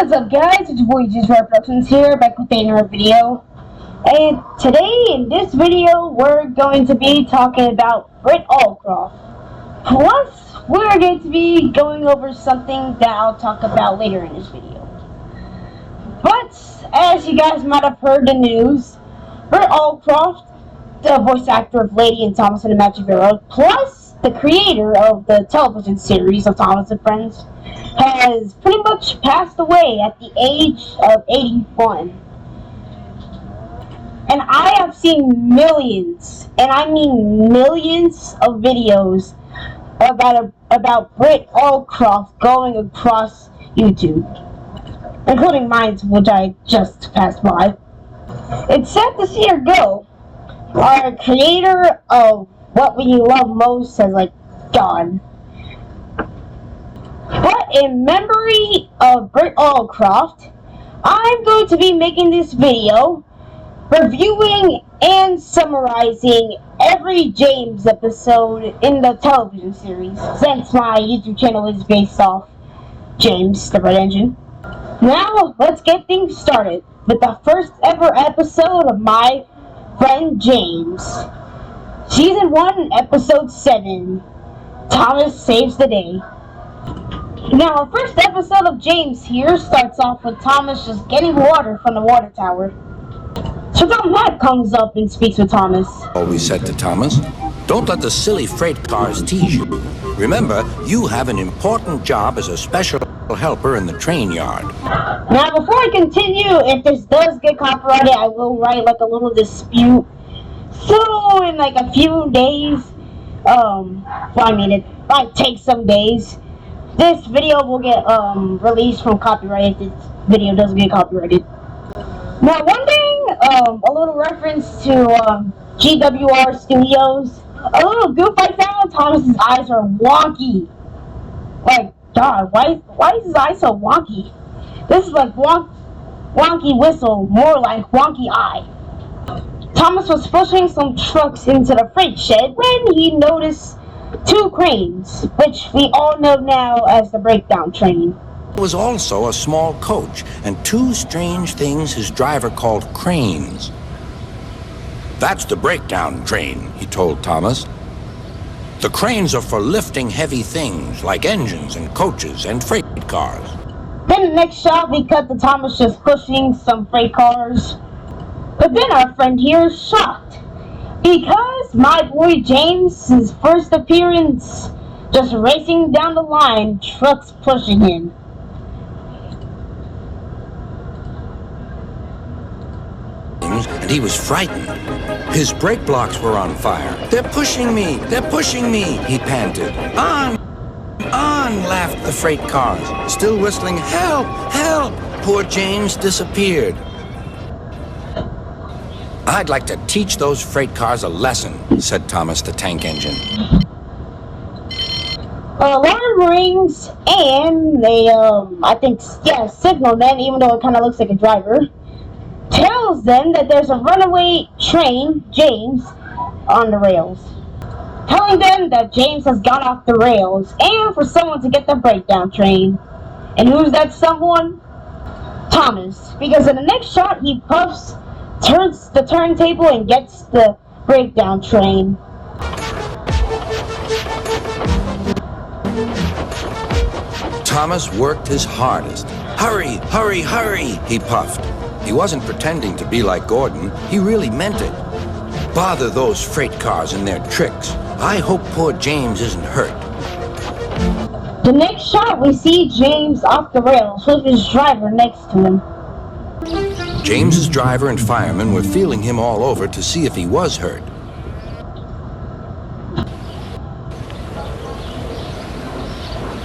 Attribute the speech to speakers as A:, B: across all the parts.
A: What's up, guys? It's your boy Productions here, back with another video. And today in this video, we're going to be talking about Britt Allcroft. Plus, we're going to be going over something that I'll talk about later in this video. But as you guys might have heard the news, Britt Allcroft, the voice actor of Lady and Thomas and the Magic Girl, plus the creator of the television series of Thomas and Friends, has pretty much passed away at the age of 81. And I have seen millions, and I mean millions of videos about Britt Allcroft going across YouTube, including mine, which I just passed by. It's sad to see her go. Our creator of what we love most has gone. But in memory of Britt Allcroft, I'm going to be making this video reviewing and summarizing every James episode in the television series, since my YouTube channel is based off James, the Red Engine. Now, let's get things started with the first ever episode of My Friend James. Season 1, Episode 7, Thomas Saves the Day. Now, our first episode of James here starts off with Thomas just getting water from the water tower. So Tom Matt comes up and speaks with Thomas.
B: Always said to Thomas, don't let the silly freight cars tease you. Remember, you have an important job as a special helper in the train yard.
A: Now, before I continue, if this does get copyrighted, I will write a little dispute. So, in a few days, it might take some days. This video will get released from copyright if this video doesn't get copyrighted. Now, one thing, a little reference to GWR Studios. A little goof I found, Thomas's eyes are wonky. God, why is his eye so wonky? This is wonky whistle, more like wonky eye. Thomas was pushing some trucks into the freight shed when he noticed two cranes, which we all know now as the breakdown train.
B: There was also a small coach and two strange things his driver called cranes. That's the breakdown train, he told Thomas. The cranes are for lifting heavy things like engines and coaches and freight cars.
A: Then the next shot we cut to Thomas just pushing some freight cars. But then our friend here is shocked, because my boy James' first appearance, just racing down the line, trucks pushing him.
B: And he was frightened. His brake blocks were on fire. They're pushing me! They're pushing me! He panted. On! On! Laughed the freight cars, still whistling, help! Help! Poor James disappeared. I'd like to teach those freight cars a lesson, said Thomas the Tank Engine.
A: Alarm rings, and they, signalman, even though it kind of looks like a driver, tells them that there's a runaway train, James, on the rails. Telling them that James has gone off the rails, and for someone to get the breakdown train. And who's that someone? Thomas. Because in the next shot, he turns the turntable and gets the breakdown train.
B: Thomas worked his hardest. Hurry, hurry, hurry, he puffed. He wasn't pretending to be like Gordon. He really meant it. Bother those freight cars and their tricks. I hope poor James isn't hurt.
A: The next shot, we see James off the rails with his driver next to him.
B: James's driver and firemen were feeling him all over to see if he was hurt.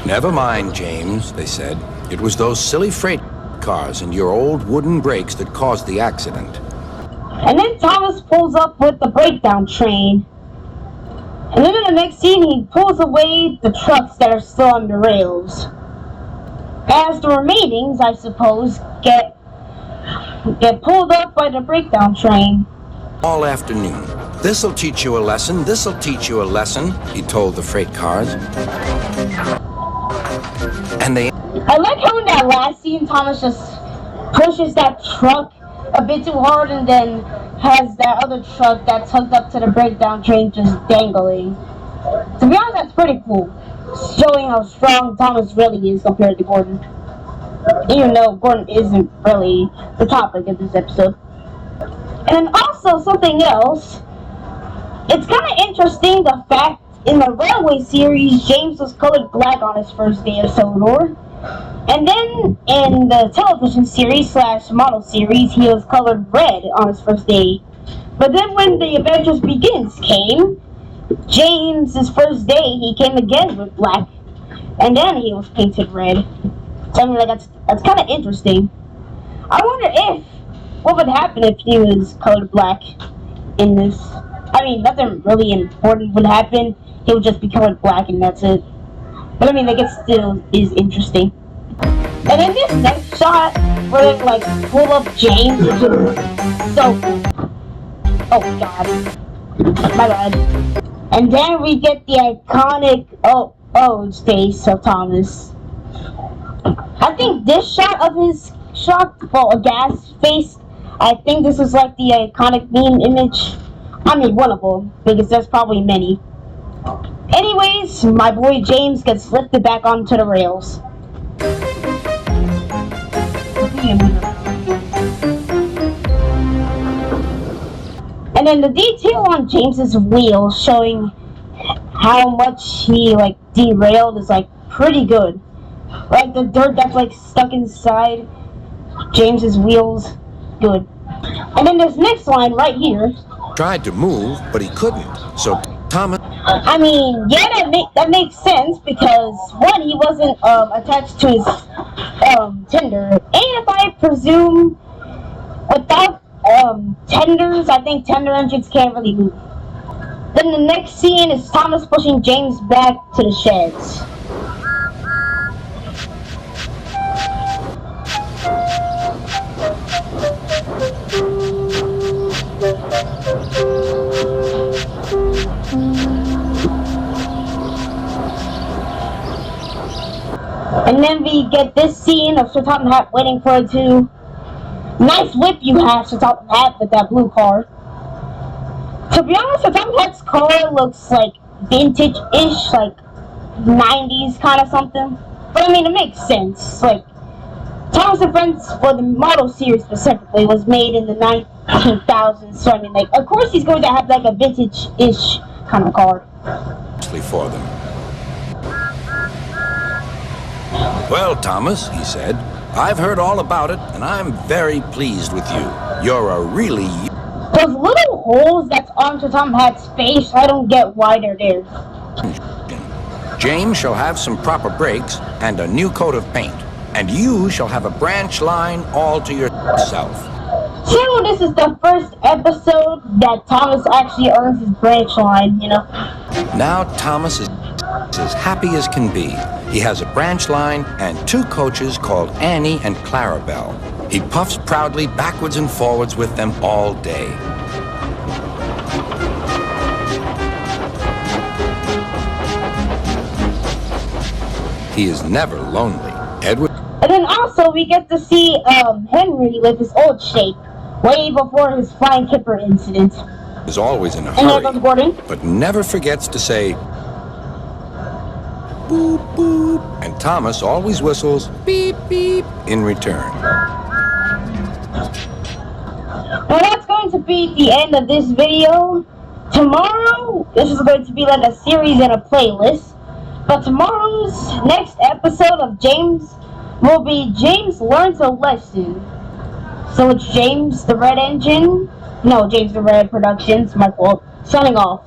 B: Never mind, James, they said. It was those silly freight cars and your old wooden brakes that caused the accident.
A: And then Thomas pulls up with the breakdown train. And then in the next scene, he pulls away the trucks that are still on the rails. As the remainings, I suppose, get pulled up by the breakdown train.
B: All afternoon. This'll teach you a lesson, this'll teach you a lesson, he told the freight cars. And they
A: I like how in that last scene, Thomas just pushes that truck a bit too hard and then has that other truck that's hooked up to the breakdown train just dangling. To be honest, that's pretty cool, showing how strong Thomas really is compared to Gordon. Even though Gordon isn't really the topic of this episode. And then also something else, it's kind of interesting the fact in the Railway series, James was colored black on his first day of Sodor. And then in the television series / model series, he was colored red on his first day. But then when the Adventures Begins came, James's first day, he came again with black. And then he was painted red. So I mean, like, that's kind of interesting. I wonder what would happen if he was colored black in this. I mean, nothing really important would happen. He would just be colored black and that's it. But I mean, like, it still is interesting. And then this next shot, where they like pull up James, is just so cool. Oh god, my bad. And then we get the iconic face of Thomas. I think this shot of his gas face, I think this is like the iconic meme image. I mean, one of them, because there's probably many. Anyways, my boy James gets lifted back onto the rails. And then the detail on James's wheel showing how much he like derailed is like pretty good. Like the dirt that's like stuck inside James's wheels, good. And then this next line right here.
B: Tried to move, but he couldn't. So Thomas.
A: I mean, yeah, that makes sense because one, he wasn't attached to his tender, and if I presume, without tenders, I think tender engines can't really move. Then the next scene is Thomas pushing James back to the sheds. And then we get this scene of Sir Topham Hatt waiting for it to. Nice whip you have, Sir Topham Hatt, with that blue car. To be honest, Sir Topham Hatt's car looks like vintage-ish, like 90s kind of something. But I mean, it makes sense. Like, Thomas and Friends, for the model series specifically, was made in the 19,000s. So I mean, like, of course he's going to have like a vintage-ish kind of car.
B: For them. Well, Thomas, he said, I've heard all about it, and I'm very pleased with you. You're a really...
A: Those little holes that's on Sir Topham Hatt's face, I don't get why they're there.
B: James shall have some proper brakes and a new coat of paint, and you shall have a branch line all to yourself.
A: So this is the first episode that Thomas actually earns his branch line, you know?
B: Now Thomas is as happy as can be. He has a branch line and 2 coaches called Annie and Clarabelle. He puffs proudly backwards and forwards with them all day. He is never lonely. Edward.
A: And then also we get to see Henry with his old shape, way before his flying kipper incident.
B: Is always in a
A: hurry, and there goes Gordon.
B: But never forgets to say boop, boop, and Thomas always whistles beep, beep in return.
A: Well, that's going to be the end of this video. Tomorrow, this is going to be like a series and a playlist. But tomorrow's next episode of James will be James Learns a Lesson. So it's James the Red Engine. No, James the Red Productions, my fault. Signing off.